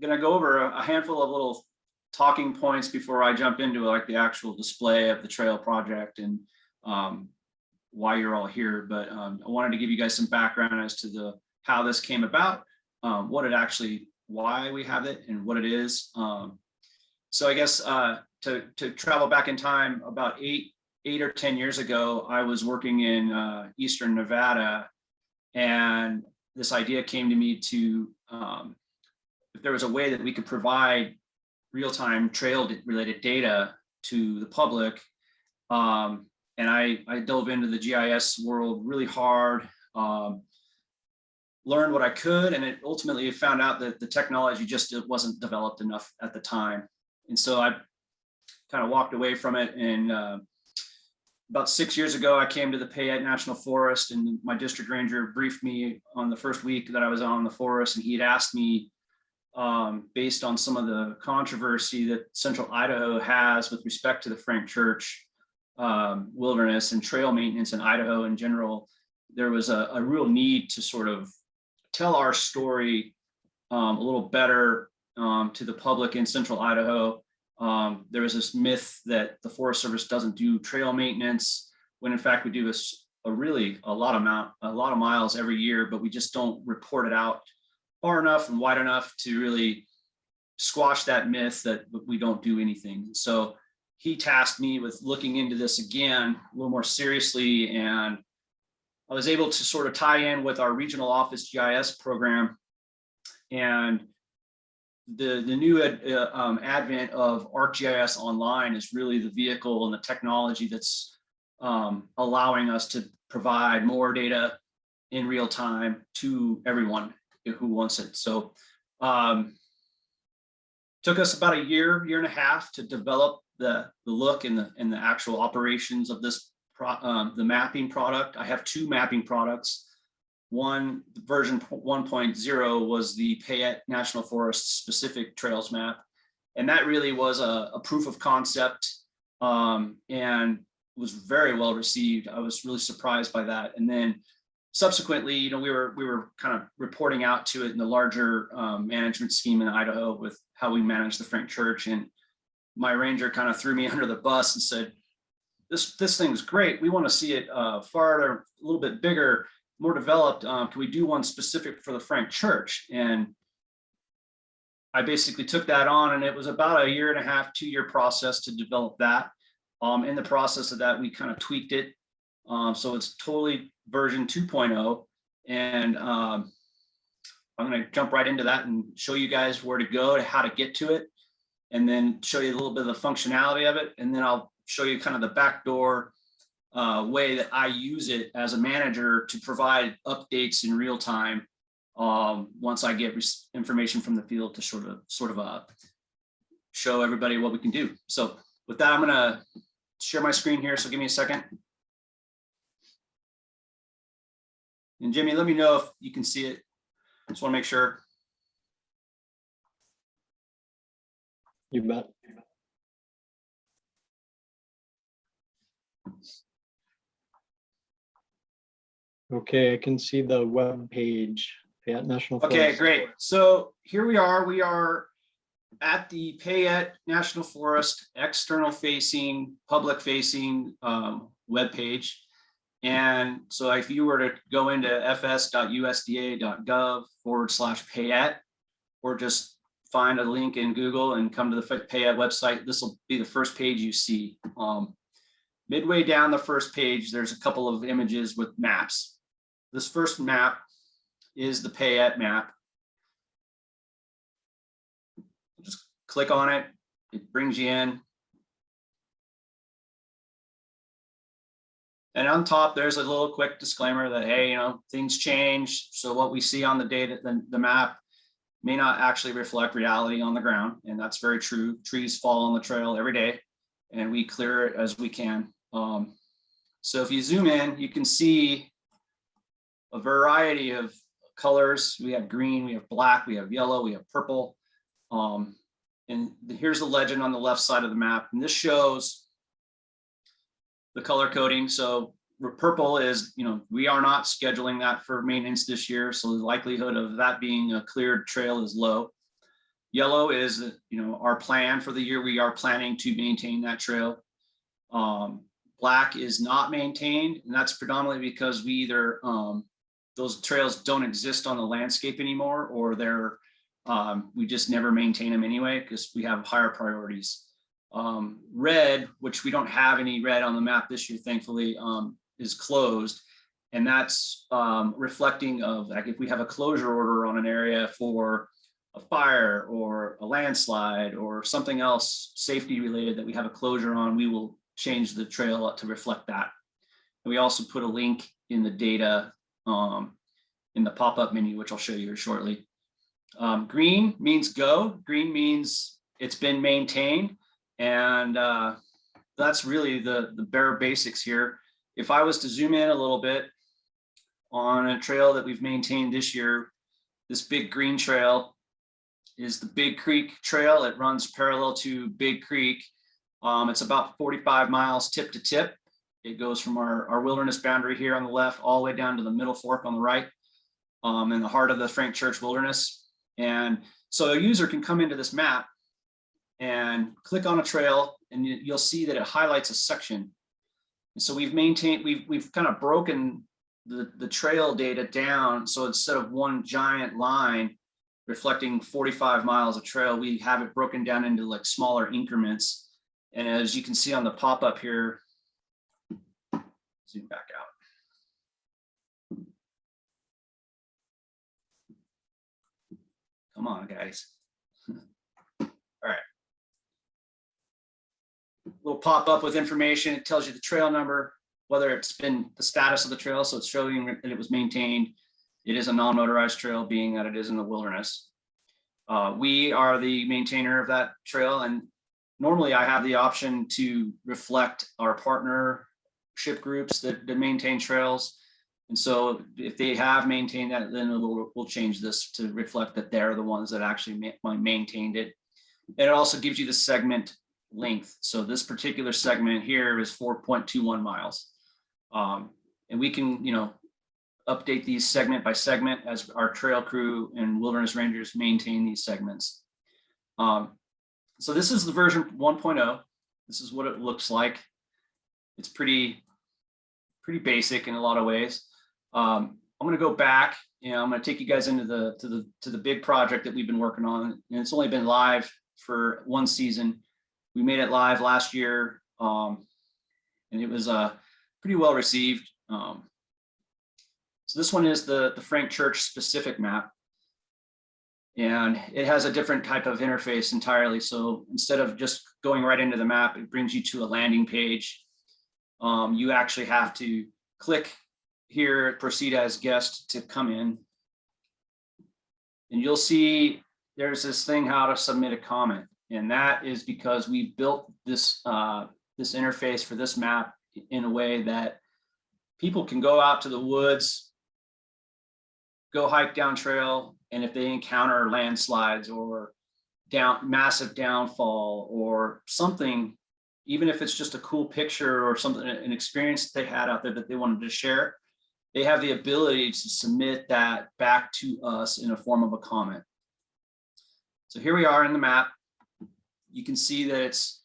going to go over a handful of little talking points before I jump into like the actual display of the trail project and why you're all here. But I wanted to give you guys some background as to how this came about, why we have it and what it is. So I guess to travel back in time, about eight or 10 years ago, I was working in Eastern Nevada, and this idea came to me to, if there was a way that we could provide real-time trail-related data to the public. And I dove into the GIS world really hard, learned what I could, and it ultimately found out that the technology just wasn't developed enough at the time. And so I kind of walked away from it. And about 6 years ago, I came to the Payette National Forest, and my district ranger briefed me on the first week that I was on the forest, and he had asked me, based on some of the controversy that Central Idaho has with respect to the Frank Church wilderness and trail maintenance in Idaho in general, there was a real need to sort of tell our story a little better to the public in Central Idaho. There was this myth that the Forest Service doesn't do trail maintenance, when in fact we do a lot of miles every year, but we just don't report it out far enough and wide enough to really squash that myth that we don't do anything. So he tasked me with looking into this again a little more seriously, and I was able to sort of tie in with our regional office GIS program. And the new advent of Arcgis Online is really the vehicle and the technology that's allowing us to provide more data in real time to everyone who wants it. So took us about a year and a half to develop the look and the actual operations of this the mapping product. I have two mapping products. One, version 1.0 was the Payette National Forest specific trails map. And that really was a proof of concept and was very well received. I was really surprised by that. And then subsequently, we were kind of reporting out to it in the larger management scheme in Idaho with how we manage the Frank Church. And my ranger kind of threw me under the bus and said, this thing's great. We want to see it farther, a little bit bigger, more developed. Can we do one specific for the Frank Church? And I basically took that on, and it was about a 1.5 year, 2 year process to develop that. In the process of that, we kind of tweaked it. So it's totally version 2.0. And I'm going to jump right into that and show you guys where to go, to how to get to it, and then show you a little bit of the functionality of it. And then I'll show you kind of the backdoor way that I use it as a manager to provide updates in real time once I get information from the field to sort of show everybody what we can do. So with that, I'm going to share my screen here. So give me a second. And Jimmy, let me know if you can see it. Just want to make sure. You bet. Okay, I can see the web page, Payette National Forest. Okay, great. So here we are. We are at the Payette National Forest external facing, public facing web page. And so if you were to go into fs.usda.gov/Payette, or just find a link in Google and come to the Payette website, this will be the first page you see. Midway down the first page, there's a couple of images with maps. This first map is the Payette map. Just click on it. It brings you in. And on top, there's a little quick disclaimer that, hey, things change. So what we see on the data, the map may not actually reflect reality on the ground. And that's very true. Trees fall on the trail every day, and we clear it as we can. So if you zoom in, you can see a variety of colors. We have green, we have black, we have yellow, we have purple. And here's the legend on the left side of the map. And this shows the color coding. So purple is, we are not scheduling that for maintenance this year. So the likelihood of that being a cleared trail is low. Yellow is, our plan for the year. We are planning to maintain that trail. Black is not maintained, and that's predominantly because we either, those trails don't exist on the landscape anymore, or we just never maintain them anyway because we have higher priorities. Red, which we don't have any red on the map this year, thankfully, is closed. And that's reflecting of, like, if we have a closure order on an area for a fire or a landslide or something else safety related that we have a closure on, we will change the trail to reflect that. And we also put a link in the data in the pop-up menu, which I'll show you here shortly. Green means go. Green means it's been maintained. And that's really the bare basics here. If I was to zoom in a little bit on a trail that we've maintained this year, this big green trail is the Big Creek Trail. It runs parallel to Big Creek. It's about 45 miles tip to tip. It goes from our wilderness boundary here on the left all the way down to the Middle Fork on the right, in the heart of the Frank Church Wilderness. And so a user can come into this map and click on a trail, and you'll see that it highlights a section. And so we've kind of broken the trail data down. So instead of one giant line reflecting 45 miles of trail, we have it broken down into like smaller increments. And as you can see on the pop-up here, zoom back out. Come on, guys. All right. Little pop-up with information. It tells you the trail number, whether it's been the status of the trail. So it's showing that it was maintained. It is a non-motorized trail, being that it is in the wilderness. We are the maintainer of that trail, and normally I have the option to reflect our partnership groups that maintain trails. And so if they have maintained that, then we'll change this to reflect that they're the ones that actually maintained it. And it also gives you the segment length. So this particular segment here is 4.21 miles. And we can, update these segment by segment as our trail crew and wilderness rangers maintain these segments. So this is the version 1.0. This is what it looks like. It's pretty basic in a lot of ways. I'm going to go back, I'm going to take you guys into the big project that we've been working on, and it's only been live for one season. We made it live last year, and it was pretty well received. So this one is the Frank Church specific map, and it has a different type of interface entirely. So instead of just going right into the map, it brings you to a landing page. You actually have to click here, proceed as guest to come in. And you'll see there's this thing, how to submit a comment. And that is because we built this, this interface for this map in a way that people can go out to the woods, go hike down trail, and if they encounter landslides or massive downfall or something, even if it's just a cool picture or something, an experience that they had out there that they wanted to share, they have the ability to submit that back to us in a form of a comment. So here we are in the map. You can see that it's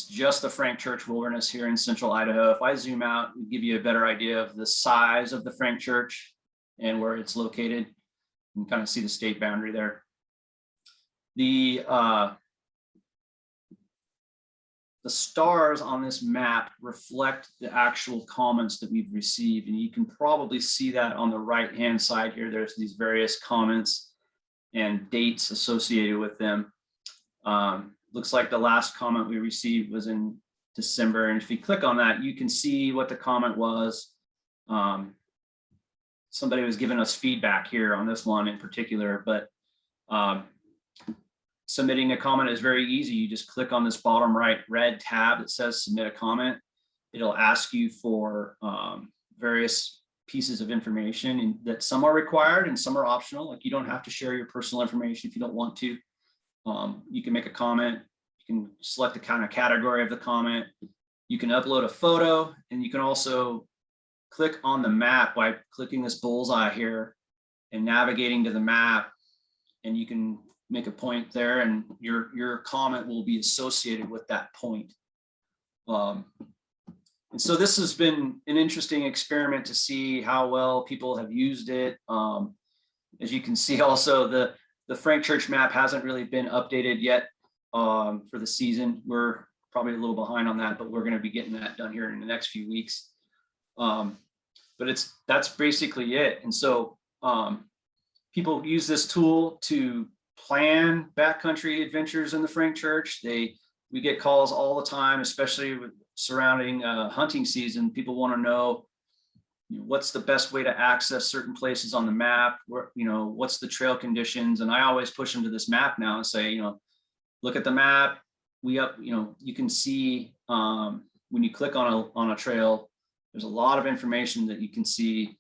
just the Frank Church Wilderness here in central Idaho. If I zoom out and give you a better idea of the size of the Frank Church and where it's located, you can kind of see the state boundary there. The stars on this map reflect the actual comments that we've received, and you can probably see that on the right-hand side here. There's these various comments and dates associated with them. Looks like the last comment we received was in December, and if you click on that, you can see what the comment was. Somebody was giving us feedback here on this one in particular, but submitting a comment is very easy. You just click on this bottom right red tab that says submit a comment. It'll ask you for various pieces of information, and that some are required and some are optional. Like, you don't have to share your personal information if you don't want to. You can make a comment. You can select the kind of category of the comment. You can upload a photo, and you can also click on the map by clicking this bullseye here and navigating to the map, and you can make a point there, and your comment will be associated with that point. And so this has been an interesting experiment to see how well people have used it. As you can see, also the Frank Church map hasn't really been updated yet for the season. We're probably a little behind on that, but we're going to be getting that done here in the next few weeks. But that's basically it. And so people use this tool to plan backcountry adventures in the Frank Church. We get calls all the time, especially with surrounding hunting season. People want to know, what's the best way to access certain places on the map, where, what's the trail conditions. And I always push them to this map now and say, look at the map. You can see when you click on a trail, there's a lot of information that you can see.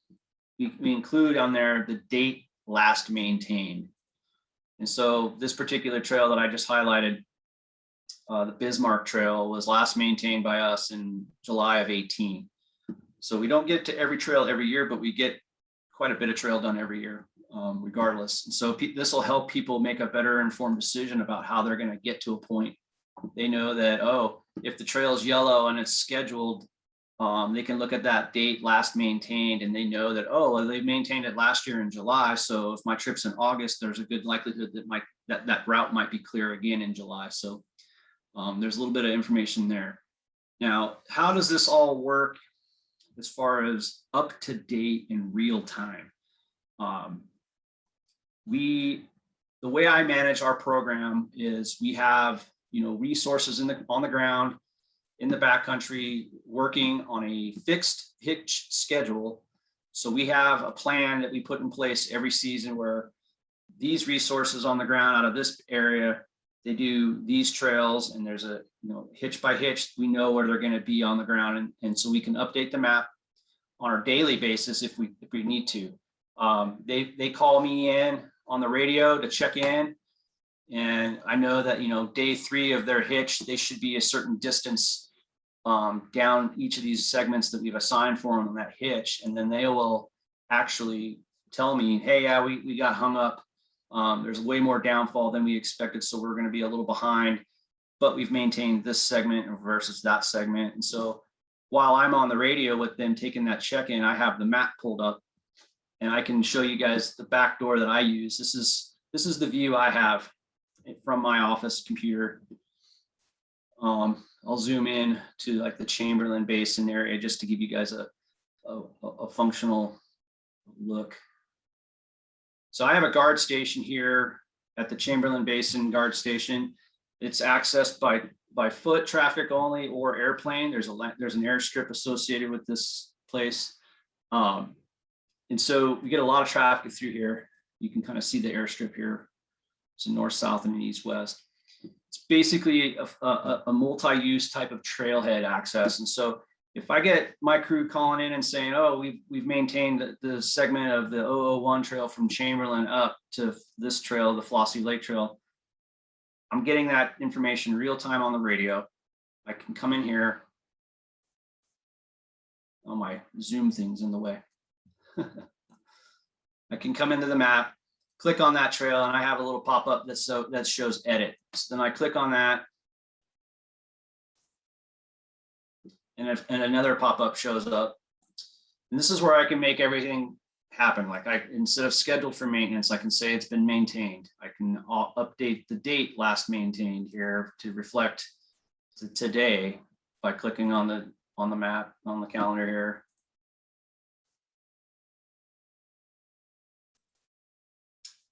We include on there the date last maintained. And so this particular trail that I just highlighted, the Bismarck Trail, was last maintained by us in July of 18. So we don't get to every trail every year, but we get quite a bit of trail done every year, regardless. And so this will help people make a better informed decision about how they're going to get to a point. They know that, oh, if the trail is yellow and it's scheduled, they can look at that date last maintained, and they know that, oh, well, they maintained it last year in July. So if my trip's in August, there's a good likelihood that that route might be clear again in July. So there's a little bit of information there. Now, how does this all work as far as up to date in real time? The way I manage our program is we have resources on the ground in the backcountry working on a fixed hitch schedule. So we have a plan that we put in place every season where these resources on the ground out of this area, they do these trails, and there's a hitch by hitch, we know where they're going to be on the ground, and so we can update the map on our daily basis if we need to. They call me in on the radio to check in, and I know that day 3 of their hitch, they should be a certain distance down each of these segments that we've assigned for them on that hitch, and then they will actually tell me, hey, yeah, we got hung up. There's way more downfall than we expected, so we're going to be a little behind, but we've maintained this segment versus that segment. And so while I'm on the radio with them taking that check-in, I have the map pulled up, and I can show you guys the back door that I use. This is the view I have from my office computer. I'll zoom in to like the Chamberlain Basin area just to give you guys a functional look. So I have a guard station here at the Chamberlain Basin guard station. It's accessed by foot traffic only or airplane. There's an airstrip associated with this place. And so we get a lot of traffic through here. You can kind of see the airstrip here. It's a north, south, and an east, west. It's basically a multi-use type of trailhead access. And so if I get my crew calling in and saying, oh, we've maintained the segment of the 001 trail from Chamberlain up to this trail, the Flossie Lake Trail, I'm getting that information real time on the radio. I can come in here. Oh, my Zoom thing's in the way. I can come into the map, click on that trail, and I have a little pop-up that shows edit. So then I click on that, and another pop-up shows up. And this is where I can make everything happen. Like instead of scheduled for maintenance, I can say it's been maintained. I can update the date last maintained here to reflect to today by clicking on the map, on the calendar here.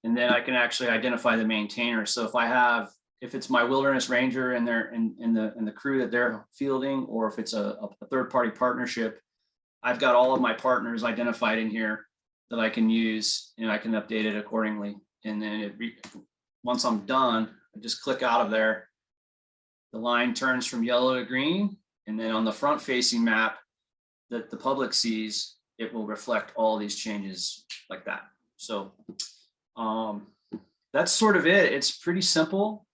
And then I can actually identify the maintainer. So if it's my wilderness ranger and the crew that they're fielding, or if it's a third-party partnership, I've got all of my partners identified in here that I can use, and I can update it accordingly. And then once I'm done, I just click out of there. The line turns from yellow to green, and then on the front-facing map that the public sees, it will reflect all these changes like that. So that's sort of it. It's pretty simple.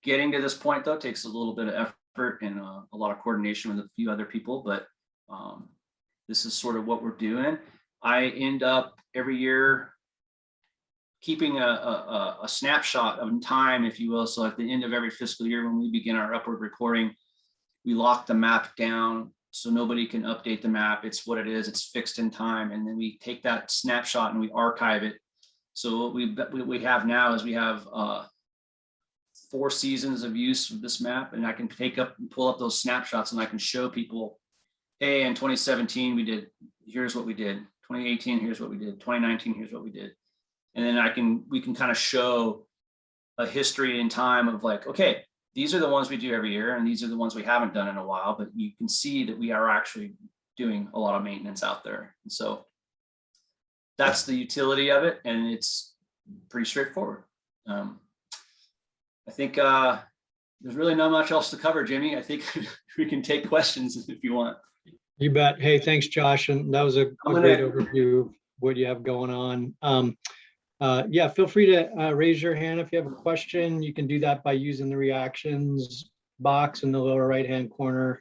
Getting to this point, though, takes a little bit of effort and a lot of coordination with a few other people, but this is sort of what we're doing. I end up every year keeping a snapshot of time, if you will. So at the end of every fiscal year, when we begin our upward reporting, we lock the map down so nobody can update the map. It's what it is. It's fixed in time. And then we take that snapshot and we archive it. So what we have now is we have 4 seasons of use of this map, and I can take up and pull up those snapshots and I can show people, hey, in 2017 we did, here's what we did. 2018, here's what we did. 2019, here's what we did. And then we can kind of show a history in time of like, okay, these are the ones we do every year, and these are the ones we haven't done in a while, but you can see that we are actually doing a lot of maintenance out there. And so that's the utility of it, and it's pretty straightforward. I think there's really not much else to cover, Jimmy. I think we can take questions if you want. You bet. Hey, thanks, Josh. And that was a great overview of what you have going on. Yeah, feel free to raise your hand if you have a question. You can do that by using the reactions box in the lower right-hand corner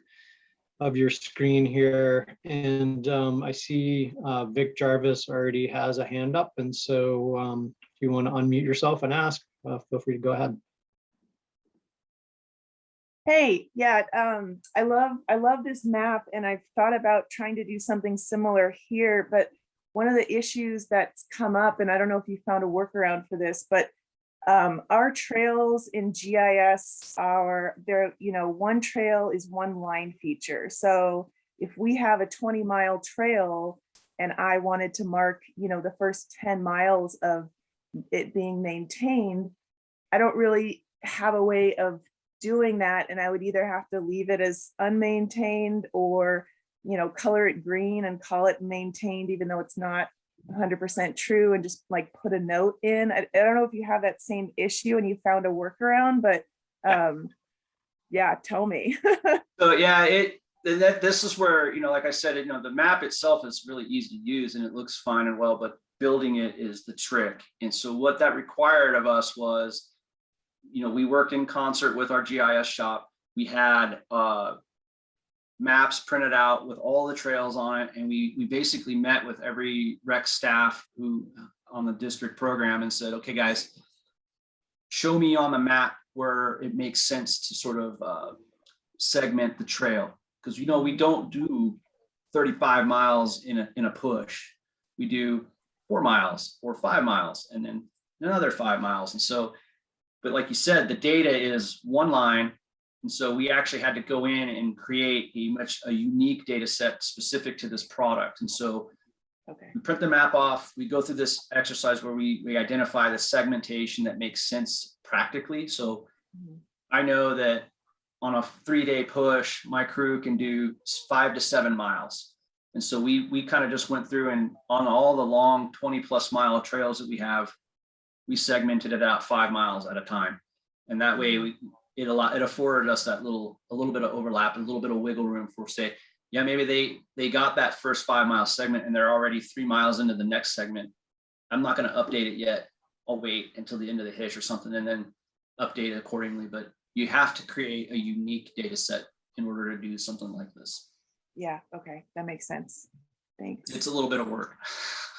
of your screen here. And I see Vic Jarvis already has a hand up. And so if you want to unmute yourself and ask, feel free to go ahead. Hey, yeah, I love this map, and I've thought about trying to do something similar here, but one of the issues that's come up, and I don't know if you found a workaround for this, but our trails in GIS are there, one trail is one line feature. So if we have a 20-mile trail and I wanted to mark, the first 10 miles of it being maintained, I don't really have a way of doing that, and I would either have to leave it as unmaintained or color it green and call it maintained, even though it's not 100% true, and just like put a note in. I don't know if you have that same issue and you found a workaround, but yeah, tell me. So yeah, this is where, like I said, the map itself is really easy to use and it looks fine and well, but building it is the trick. And so what that required of us was, we worked in concert with our GIS shop. We had maps printed out with all the trails on it, and we basically met with every rec staff who on the district program and said, okay guys, show me on the map where it makes sense to sort of segment the trail, because we don't do 35 miles in a push. We do 4 miles or 5 miles and then another 5 miles. And so, but like you said, the data is one line. And so we actually had to go in and create a unique data set specific to this product. And so we print the map off, we go through this exercise where we identify the segmentation that makes sense practically. So I know that on a 3-day push, my crew can do 5 to 7 miles. And so we kind of just went through, and on all the long 20+ mile trails that we have, we segmented it out 5 miles at a time. And that way it afforded us that a little bit of overlap, a little bit of wiggle room for, say, yeah, maybe they got that first 5 mile segment and they're already 3 miles into the next segment. I'm not going to update it yet. I'll wait until the end of the hitch or something and then update it accordingly. But you have to create a unique data set in order to do something like this. Yeah, okay, that makes sense. Thanks. It's a little bit of work.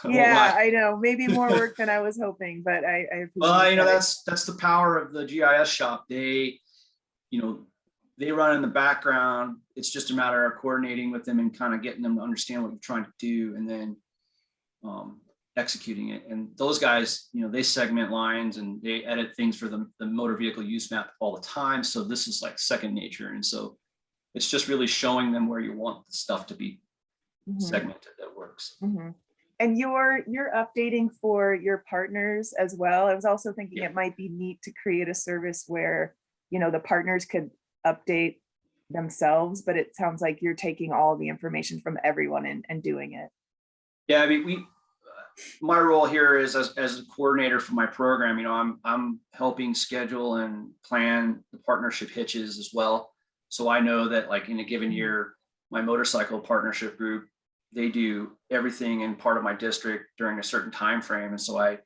Yeah, I know, maybe more work than I was hoping, but I well, that's the power of the GIS shop. They run in the background. It's just a matter of coordinating with them and kind of getting them to understand what you're trying to do, and then executing it. And those guys, they segment lines and they edit things for the motor vehicle use map all the time. So this is like second nature. And so it's just really showing them where you want the stuff to be segmented that works. And you're updating for your partners as well. I was also thinking it might be neat to create a service where, the partners could update themselves, but it sounds like you're taking all the information from everyone and doing it. Yeah, I mean, my role here is as a coordinator for my program. I'm helping schedule and plan the partnership hitches as well. So I know that like in a given year, my motorcycle partnership group, they do everything in part of my district during a certain time frame. And so I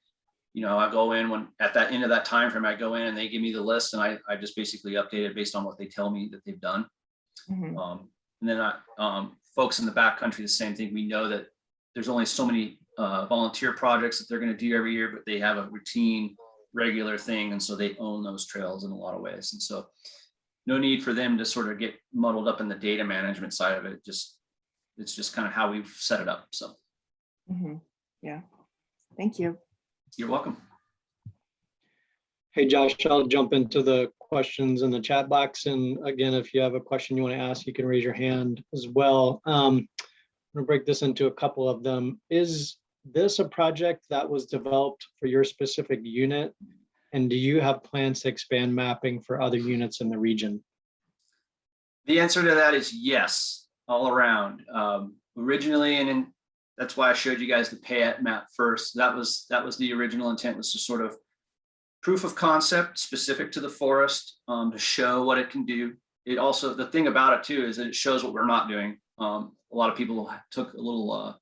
go in when at that end of that time frame, I go in and they give me the list, and I just basically update it based on what they tell me that they've done. And then folks in the back country, the same thing. We know that there's only so many volunteer projects that they're going to do every year, but they have a routine, regular thing. And so they own those trails in a lot of ways. And so no need for them to sort of get muddled up in the data management side of it. It's just kind of how we've set it up. So. Yeah, thank you. You're welcome. Hey, Josh, I'll jump into the questions in the chat box. And again, if you have a question you want to ask, you can raise your hand as well. I'm going to break this into a couple of them. Is this a project that was developed for your specific unit? And do you have plans to expand mapping for other units in the region? The answer to that is yes, all around. Originally, and that's why I showed you guys the Payette map first. That was the original intent, was to sort of proof of concept specific to the forest, to show what it can do. It also, the thing about it too, is that it shows what we're not doing. A lot of people took a little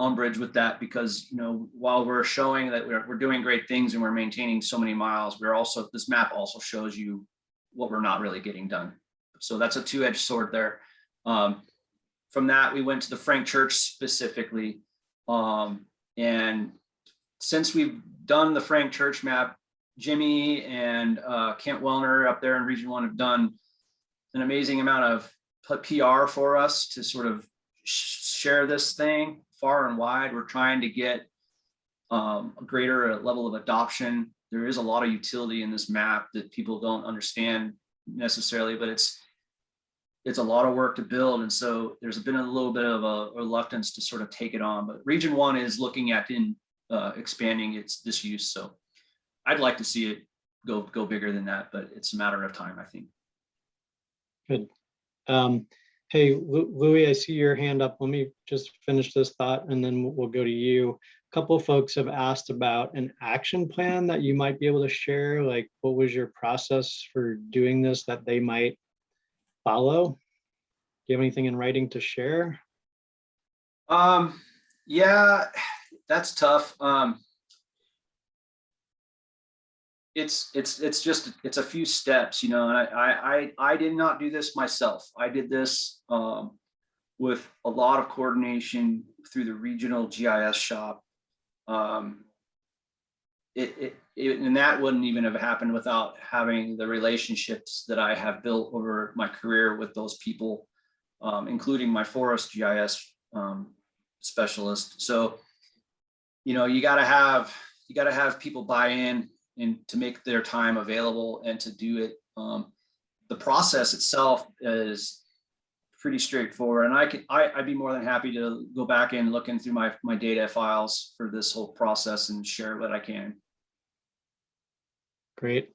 umbrage with that, because, you know, while we're showing that we're doing great things and we're maintaining so many miles, this map also shows you what we're not really getting done. So that's a two-edged sword there. From that, we went to the Frank Church specifically. And since we've done the Frank Church map, Jimmy and Kent Wellner up there in Region 1 have done an amazing amount of PR for us to sort of share this thing far and wide. We're trying to get a greater level of adoption. There is a lot of utility in this map that people don't understand necessarily, but it's a lot of work to build. And so there's been a little bit of a reluctance to sort of take it on, but Region 1 is looking at expanding this use. So I'd like to see it go bigger than that, but it's a matter of time, I think. Good. Hey, Louis, I see your hand up. Let me just finish this thought and then we'll go to you. A couple of folks have asked about an action plan that you might be able to share. Like, what was your process for doing this that they might follow? Do you have anything in writing to share? Yeah, that's tough. It's a few steps, you know, and I did not do this myself. I did this with a lot of coordination through the regional GIS shop. And that wouldn't even have happened without having the relationships that I have built over my career with those people, including my forest GIS specialist. So, you know, you gotta have people buy in and to make their time available and to do it. The process itself is pretty straightforward, and I'd be more than happy to go back and look in through my data files for this whole process and share what I can. Great.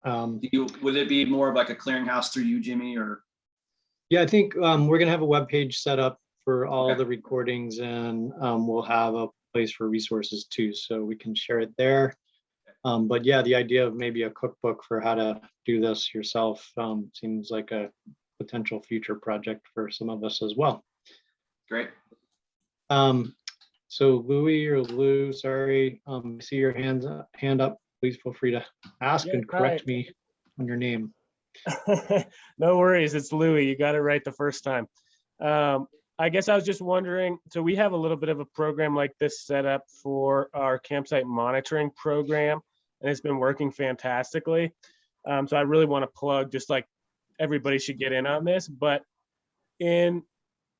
Would it be more of like a clearinghouse through you, Jimmy, or? Yeah, I think we're gonna have a web page set up for all Okay. the recordings, and we'll have a place for resources too, so we can share it there. But yeah, the idea of maybe a cookbook for how to do this yourself seems like a potential future project for some of us as well. Great. So Louis or Lou, sorry, I see your hand up. Please feel free to ask and correct me on your name. No worries, it's Louis. You got it right the first time. I guess I was just wondering, so we have a little bit of a program like this set up for our campsite monitoring program, and it's been working fantastically. So I really want to plug, just like everybody should get in on this, but in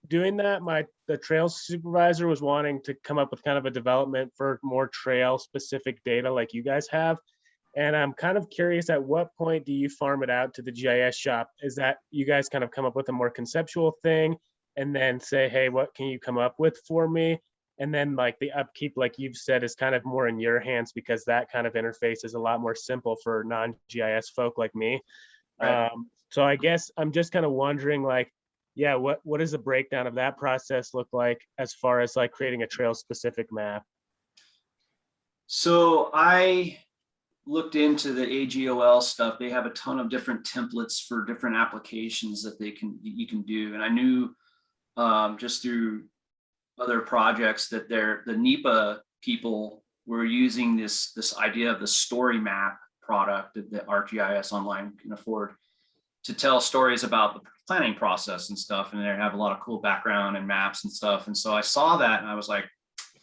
doing that, the trails supervisor was wanting to come up with kind of a development for more trail specific data like you guys have. And I'm kind of curious, at what point do you farm it out to the GIS shop? Is that you guys kind of come up with a more conceptual thing and then say, hey, what can you come up with for me? And then like the upkeep, like you've said, is kind of more in your hands, because that kind of interface is a lot more simple for non-GIS folk like me. Right. So I guess I'm just kind of wondering, like, yeah, what does the breakdown of that process look like as far as like creating a trail specific map? So I looked into the AGOL stuff. They have a ton of different templates for different applications that you can do. And I knew just through other projects that the NEPA people were using this idea of the story map product that Arcgis Online can afford to tell stories about the planning process and stuff. And they have a lot of cool background and maps and stuff. And so I saw that and I was like,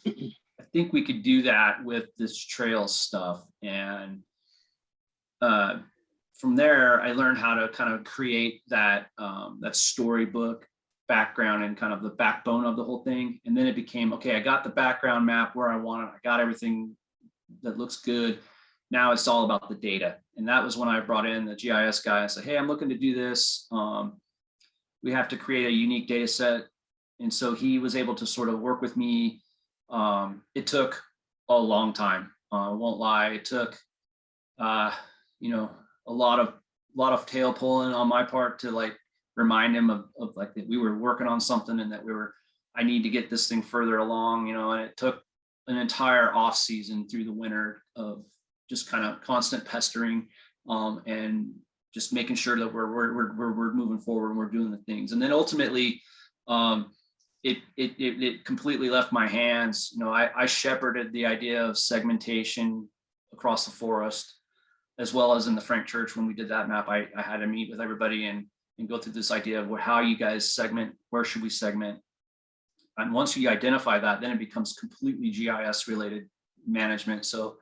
I think we could do that with this trail stuff. And from there, I learned how to kind of create that that storybook background and kind of the backbone of the whole thing. And then it became, okay, I got the background map where I want it. I got everything that looks good. Now it's all about the data. And that was when I brought in the GIS guy. I said, hey, I'm looking to do this. We have to create a unique data set. And so he was able to sort of work with me. It took a long time. I won't lie. It took, you know, a lot of tail pulling on my part to like remind him of like that we were working on something and that I need to get this thing further along, you know. And it took an entire off season through the winter of just kind of constant pestering and just making sure that we're moving forward and we're doing the things. And then ultimately, it completely left my hands. You know, I shepherded the idea of segmentation across the forest, as well as in the Frank Church. When we did that map, I had to meet with everybody and go through this idea of how you guys segment, where should we segment? And once you identify that, then it becomes completely GIS related management. So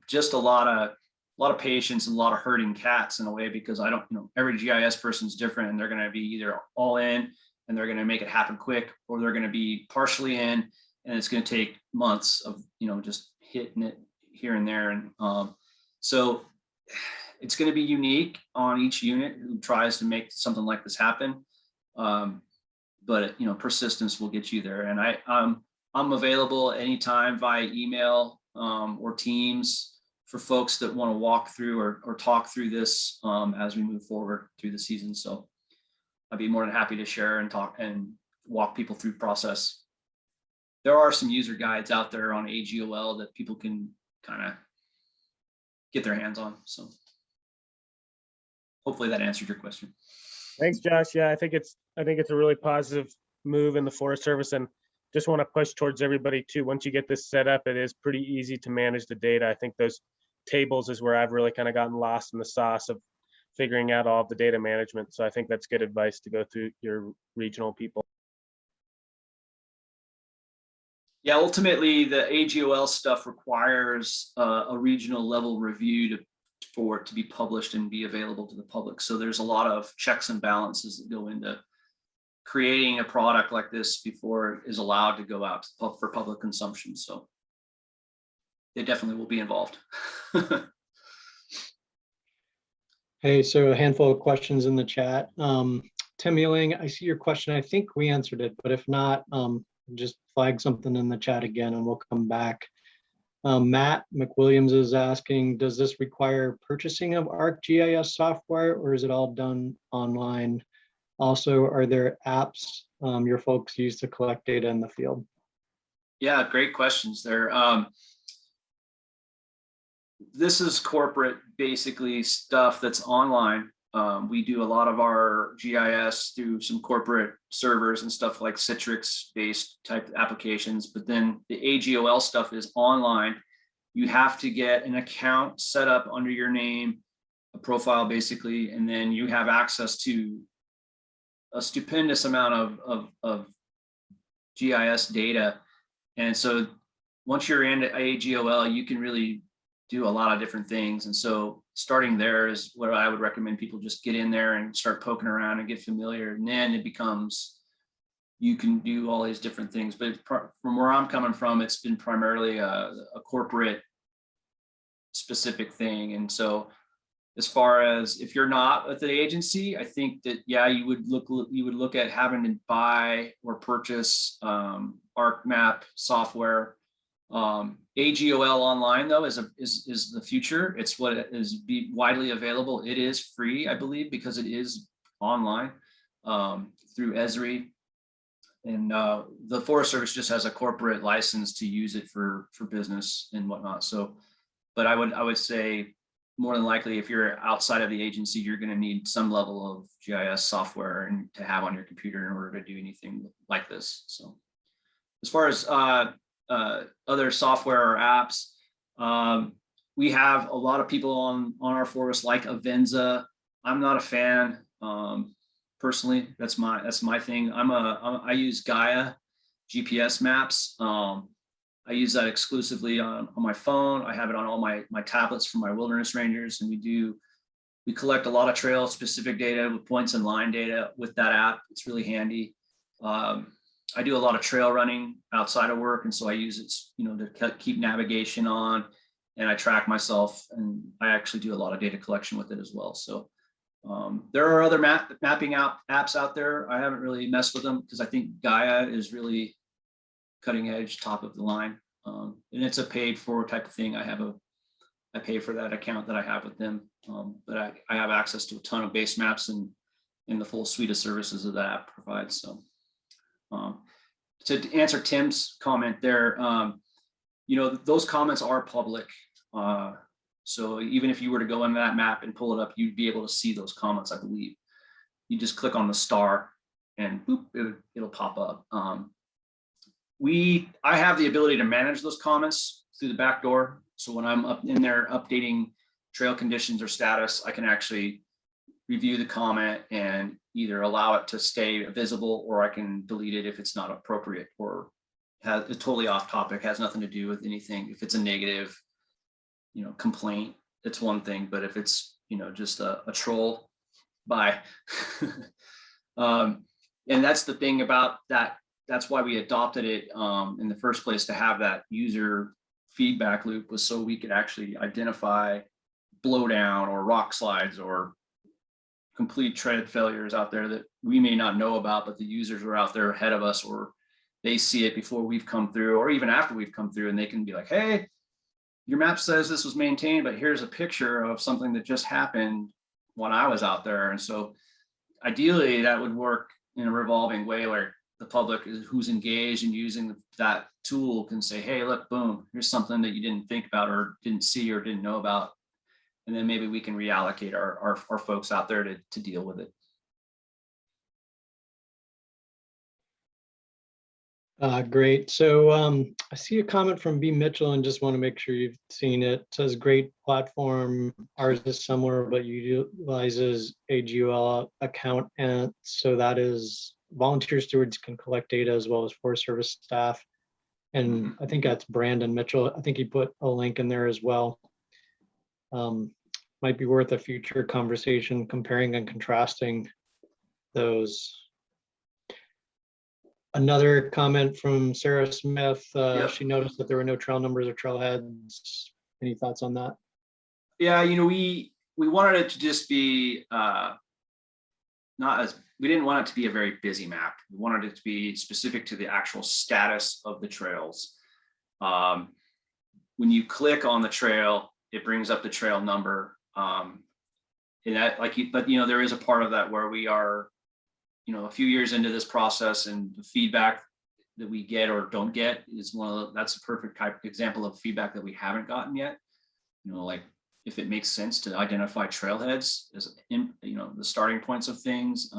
just a lot of patience and a lot of herding cats in a way, because I don't, you know, every GIS person's different, and they're going to be either all in and they're going to make it happen quick, or they're going to be partially in and it's going to take months of, you know, just hitting it here and there. And so it's going to be unique on each unit who tries to make something like this happen. But you know, persistence will get you there. And I'm available anytime via email or Teams for folks that want to walk through or talk through this as we move forward through the season. So I'd be more than happy to share and talk and walk people through the process. There are some user guides out there on AGOL that people can kind of get their hands on. So hopefully that answered your question. Thanks, Josh. Yeah, I think it's a really positive move in the Forest Service, and just want to push towards everybody too. Once you get this set up, it is pretty easy to manage the data. I think those tables is where I've really kind of gotten lost in the sauce of figuring out all of the data management. So I think that's good advice to go through your regional people. Yeah, ultimately the AGOL stuff requires a regional level review for it to be published and be available to the public. So there's a lot of checks and balances that go into creating a product like this before it is allowed to go out for public consumption. So they definitely will be involved. Hey, so a handful of questions in the chat. Tim Ewing, I see your question. I think we answered it, but if not, just flag something in the chat again and we'll come back. Matt McWilliams is asking, does this require purchasing of ArcGIS software, or is it all done online? Also, are there apps your folks use to collect data in the field? Yeah, great questions there. This is corporate, basically stuff that's online. We do a lot of our GIS through some corporate servers and stuff like Citrix-based type applications, but then the AGOL stuff is online. You have to get an account set up under your name, a profile basically, and then you have access to a stupendous amount of GIS data. And so once you're in AGOL, you can really do a lot of different things. And so starting there is what I would recommend people just get in there and start poking around and get familiar. And then it becomes, you can do all these different things. But from where I'm coming from, it's been primarily a corporate specific thing. And so as far as if you're not at the agency, I think that, yeah, you would look at having to buy or purchase ArcMap software. AGOL Online though is the future. It's what is widely available. It is free, I believe, because it is online through Esri, and the Forest Service just has a corporate license to use it for business and whatnot. So, but I would say more than likely, if you're outside of the agency, you're going to need some level of GIS software and to have on your computer in order to do anything like this. So, as far as other software or apps, we have a lot of people on our forest like Avenza. I'm not a fan personally. That's my thing. I use Gaia GPS Maps. I use that exclusively on my phone. I have it on all my tablets for my wilderness rangers, and we collect a lot of trail specific data with points and line data with that app. It's really handy. I do a lot of trail running outside of work, and so I use it, to keep navigation on, and I track myself, and I actually do a lot of data collection with it as well. So there are other mapping apps out there. I haven't really messed with them because I think Gaia is really cutting edge, top of the line, and it's a paid for type of thing. I pay for that account that I have with them, but I have access to a ton of base maps and in the full suite of services that the app provides. So to answer Tim's comment there, those comments are public. So even if you were to go in that map and pull it up, you'd be able to see those comments, I believe. You just click on the star and boop, it'll pop up. I have the ability to manage those comments through the back door. So when I'm up in there updating trail conditions or status, I can actually review the comment and either allow it to stay visible, or I can delete it if it's not appropriate or it's totally off topic, has nothing to do with anything. If it's a negative, complaint, it's one thing, but if it's, just a troll, bye. And that's the thing about that. That's why we adopted it in the first place, to have that user feedback loop, was so we could actually identify blowdown or rock slides or complete tread failures out there that we may not know about, but the users are out there ahead of us, or they see it before we've come through, or even after we've come through, and they can be like, hey, your map says this was maintained, but here's a picture of something that just happened when I was out there. And so ideally that would work in a revolving way where the public who's engaged and using that tool can say, hey, look, boom, here's something that you didn't think about or didn't see or didn't know about. And then maybe we can reallocate our folks out there to deal with it. Great. So I see a comment from B. Mitchell and just want to make sure you've seen it. It says great platform. Ours is similar, but utilizes a GUL account. And so that is volunteer stewards can collect data as well as Forest Service staff. And I think that's Brandon Mitchell. I think he put a link in there as well. Might be worth a future conversation comparing and contrasting those. Another comment from Sarah Smith. Yep. She noticed that there were no trail numbers or trailheads. Any thoughts on that? Yeah, we wanted it to just be we didn't want it to be a very busy map. We wanted it to be specific to the actual status of the trails. When you click on the trail, it brings up the trail number. And that, but there is a part of that where we are, a few years into this process, and the feedback that we get or don't get is that's a perfect example of feedback that we haven't gotten yet. Like if it makes sense to identify trailheads as the starting points of things,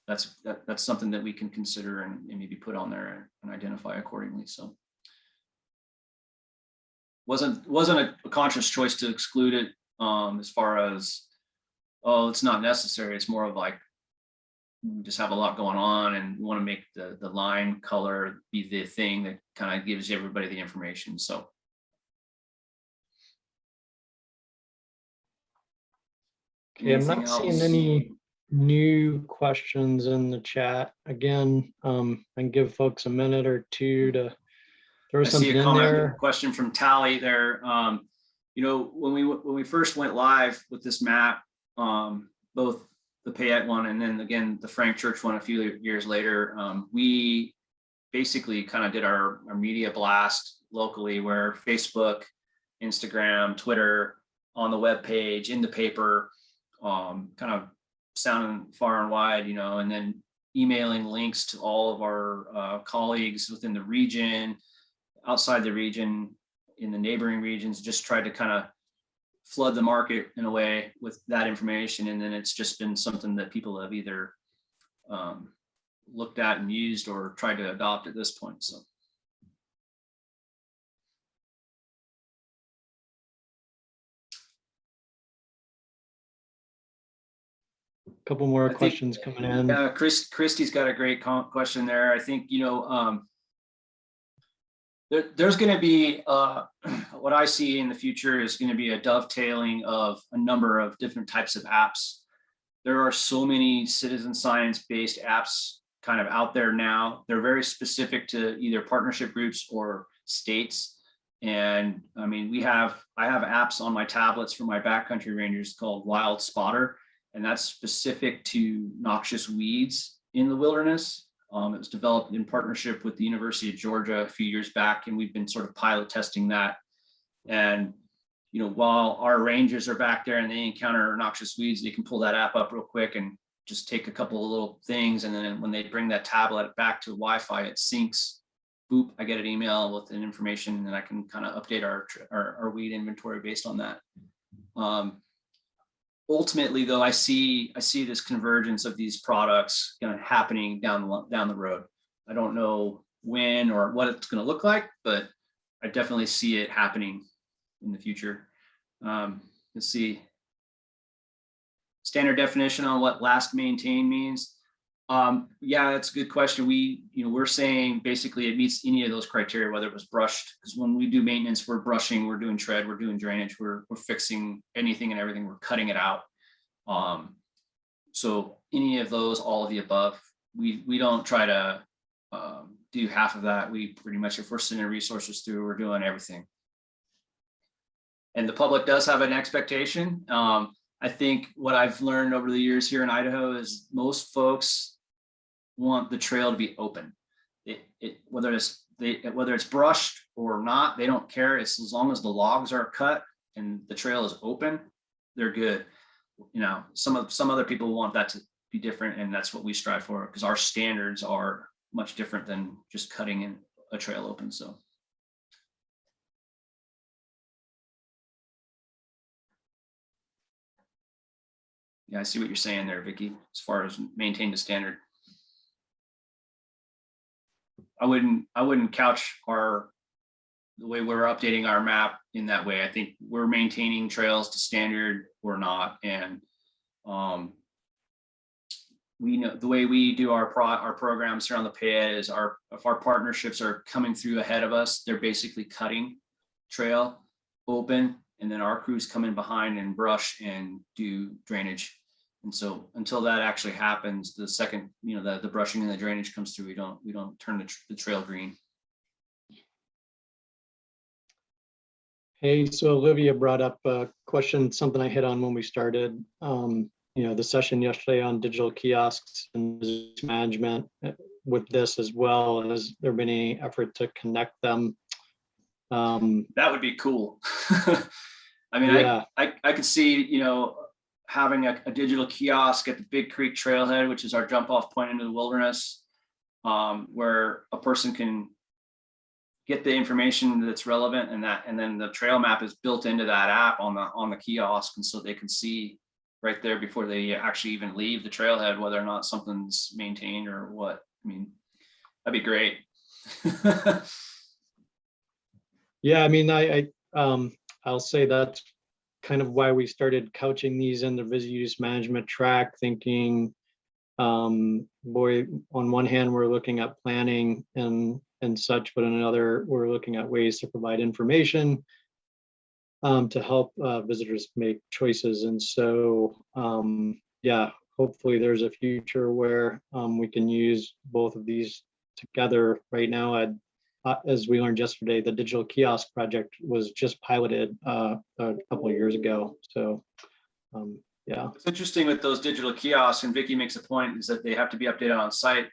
that's something that we can consider and maybe put on there and identify accordingly. So wasn't a conscious choice to exclude it as far as, oh, it's not necessary. It's more of like, we just have a lot going on and we want to make the line color be the thing that kind of gives everybody the information. So okay, I'm not seeing any new questions in the chat. Again, I can give folks a minute or two to throw something in there. Question from Tally there. When we first went live with this map, both the Payette one and then again the Frank Church one a few years later, we basically kind of did our media blast locally, where Facebook, Instagram, Twitter, on the web page, in the paper, kind of sounding far and wide, and then emailing links to all of our colleagues within the region, outside the region, in the neighboring regions, just tried to kind of flood the market in a way with that information. And then it's just been something that people have either looked at and used or tried to adopt at this point. So. Couple more questions coming in. Yeah, Christy's got a great question there. I think, There's going to be, what I see in the future is going to be a dovetailing of a number of different types of apps. There are so many citizen science-based apps kind of out there now. They're very specific to either partnership groups or states. And I mean, I have apps on my tablets for my backcountry rangers called Wild Spotter, and that's specific to noxious weeds in the wilderness. It was developed in partnership with the University of Georgia a few years back, and we've been sort of pilot testing that. And you know, while our rangers are back there and they encounter noxious weeds, they can pull that app up real quick and just take a couple of little things. And then when they bring that tablet back to Wi-Fi, it syncs. Boop, I get an email with an information, and I can kind of update our weed inventory based on that. Ultimately, though, I see this convergence of these products kind of happening down the road. I don't know when or what it's going to look like, but I definitely see it happening in the future. Let's see. Standard definition on what last maintained means. Yeah, that's a good question. We're saying basically it meets any of those criteria, whether it was brushed, because when we do maintenance, we're brushing, we're doing tread, we're doing drainage, we're fixing anything and everything, we're cutting it out. So any of those, all of the above, we don't try to do half of that. We pretty much, if we're sending resources through, we're doing everything. And the public does have an expectation. I think what I've learned over the years here in Idaho is most folks want the trail to be open. Whether it's brushed or not, they don't care. It's as long as the logs are cut and the trail is open, they're good. You know, some other people want that to be different, and that's what we strive for, because our standards are much different than just cutting in a trail open. So. Yeah, I see what you're saying there, Vicky, as far as maintain the standard. I wouldn't couch the way we're updating our map in that way. I think we're maintaining trails to standard or not. And we know the way we do our programs here on the Payette is if our partnerships are coming through ahead of us, they're basically cutting trail open, and then our crews come in behind and brush and do drainage. And so until that actually happens, the second, the brushing and the drainage comes through, we don't turn the trail green. Hey, so Olivia brought up a question, something I hit on when we started, the session yesterday on digital kiosks and management. With this as well, has there been any effort to connect them? That would be cool. I mean, yeah. I could see, having a digital kiosk at the Big Creek Trailhead, which is our jump off point into the wilderness, where a person can get the information that's relevant, and then the trail map is built into that app on the kiosk, and so they can see right there before they actually even leave the trailhead whether or not something's maintained or what. I mean, that'd be great. Yeah, I mean, I'll say that's kind of why we started couching these in the visitor use management track, thinking, boy, on one hand, we're looking at planning and such, but on another, we're looking at ways to provide information to help visitors make choices. And so, yeah, hopefully there's a future where we can use both of these together. Right now, as we learned yesterday, the digital kiosk project was just piloted a couple of years ago. So, yeah. It's interesting with those digital kiosks, and Vicky makes a point, is that they have to be updated on site.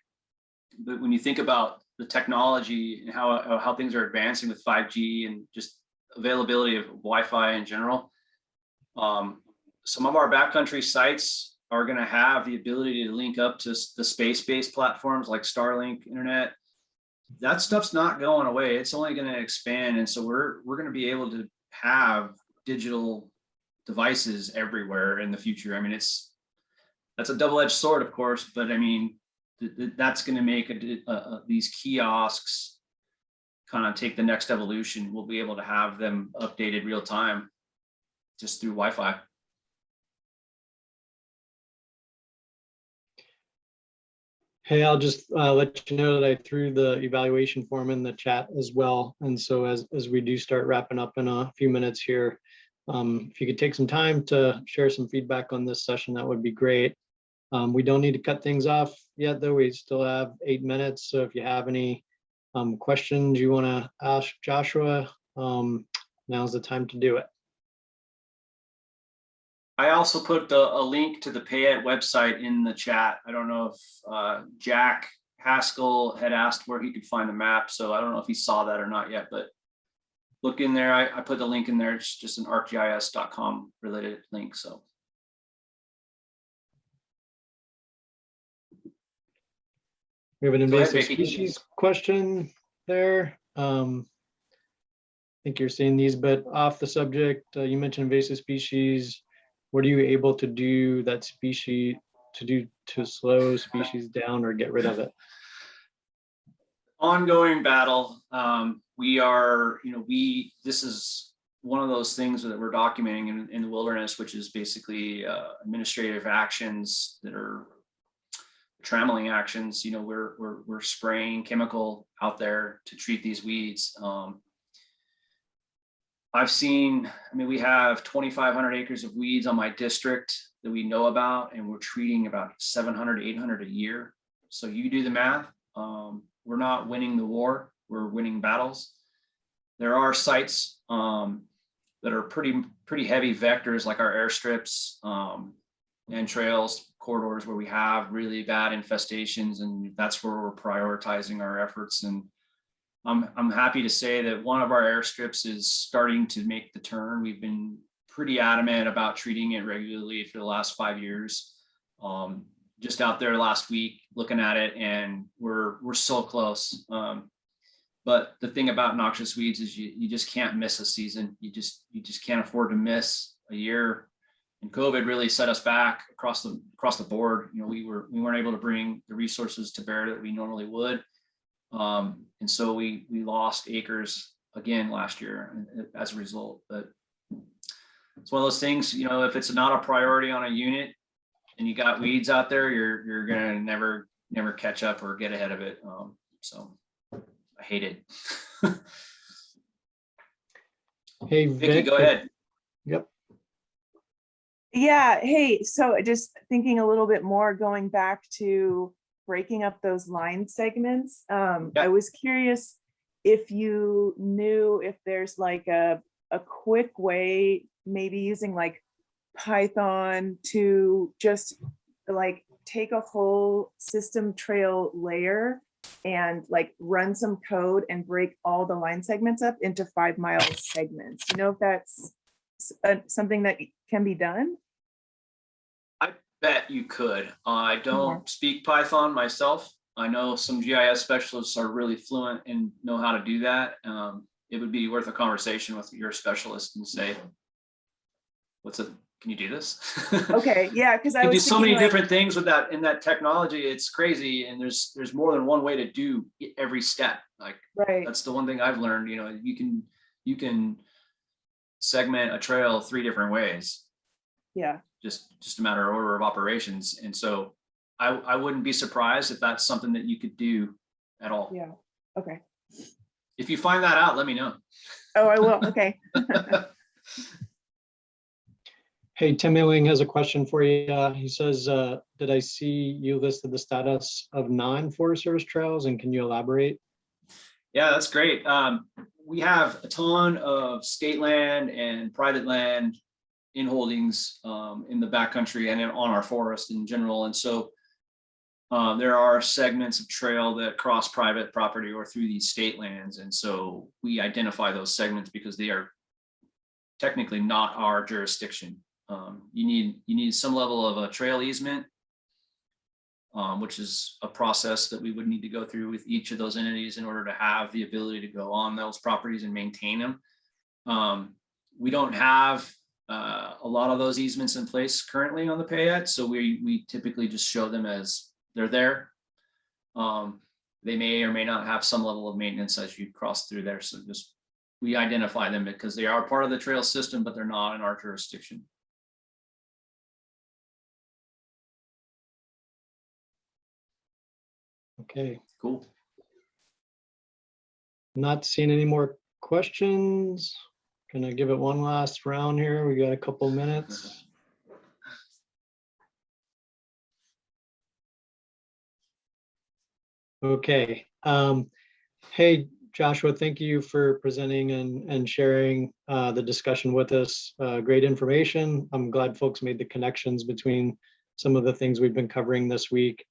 But when you think about the technology and how things are advancing with 5G and just availability of Wi-Fi in general, some of our backcountry sites are going to have the ability to link up to the space-based platforms like Starlink internet. That stuff's not going away. It's only going to expand. And so we're going to be able to have digital devices everywhere in the future. I mean, that's a double-edged sword, of course, but I mean, that's going to make these kiosks kind of take the next evolution. We'll be able to have them updated real time just through Wi-Fi. Hey, I'll just let you know that I threw the evaluation form in the chat as well. And so as we do start wrapping up in a few minutes here, if you could take some time to share some feedback on this session, that would be great. We don't need to cut things off yet, though. We still have 8 minutes. So if you have any questions you want to ask Joshua, now's the time to do it. I also put a link to the Payette website in the chat. I don't know if Jack Haskell had asked where he could find the map, so I don't know if he saw that or not yet, but look in there. I put the link in there. It's just an arcgis.com related link. So We have an Go ahead, invasive Vicky. species question there. I think you're seeing these, but off the subject, you mentioned invasive species. What are you able to do that species to slow species down or get rid of it? ongoing battle. This is one of those things that we're documenting in the wilderness, which is basically administrative actions that are trammeling actions. We're spraying chemical out there to treat these weeds. We have 2,500 acres of weeds on my district that we know about, and we're treating about 700, 800 a year. So you do the math. We're not winning the war, we're winning battles. There are sites that are pretty heavy vectors, like our airstrips and trails, corridors where we have really bad infestations, and that's where we're prioritizing our efforts. And I'm happy to say that one of our airstrips is starting to make the turn. We've been pretty adamant about treating it regularly for the last 5 years. Just out there last week looking at it, and we're so close. But the thing about noxious weeds is you just can't miss a season. You just can't afford to miss a year. And COVID really set us back across the board. We weren't able to bring the resources to bear that we normally would. And so we lost acres again last year as a result. But it's one of those things, if it's not a priority on a unit and you got weeds out there, you're gonna never catch up or get ahead of it. So I hate it. Hey, Vicky, Vic, go ahead. Yep. Yeah, hey, so just thinking a little bit more, going back to breaking up those line segments. I was curious if you knew if there's like a quick way, maybe using like Python to just like take a whole system trail layer and like run some code and break all the line segments up into 5 mile segments. You know if that's something that can be done? I bet you could. I don't speak Python myself. I know some GIS specialists are really fluent and know how to do that. It would be worth a conversation with your specialist and say, can you do this? Okay, yeah, because I You can was do so many thinking, like, different things with that in that technology. It's crazy, and there's more than one way to do every step. Like right, that's the one thing I've learned. You can segment a trail 3 different ways. yeah, Just a matter of order of operations. And so I wouldn't be surprised if that's something that you could do at all. yeah, okay. If you find that out, let me know. Oh, I will, okay. Hey, Tim Ewing has a question for you. He says, did I see you listed the status of non-Forest Service trails, and can you elaborate? Yeah, that's great. We have a ton of state land and private land in holdings in the backcountry and on our forest in general. And so there are segments of trail that cross private property or through these state lands. And so we identify those segments because they are technically not our jurisdiction. You need some level of a trail easement, which is a process that we would need to go through with each of those entities in order to have the ability to go on those properties and maintain them. We don't have a lot of those easements in place currently on the Payette, so we typically just show them as they're there. They may or may not have some level of maintenance as you cross through there, so we identify them because they are part of the trail system, but they're not in our jurisdiction. Okay, Cool. not seeing any more questions. Gonna give it one last round here. We got a couple minutes. Okay. Hey, Joshua, thank you for presenting and sharing the discussion with us. Great information. I'm glad folks made the connections between some of the things we've been covering this week.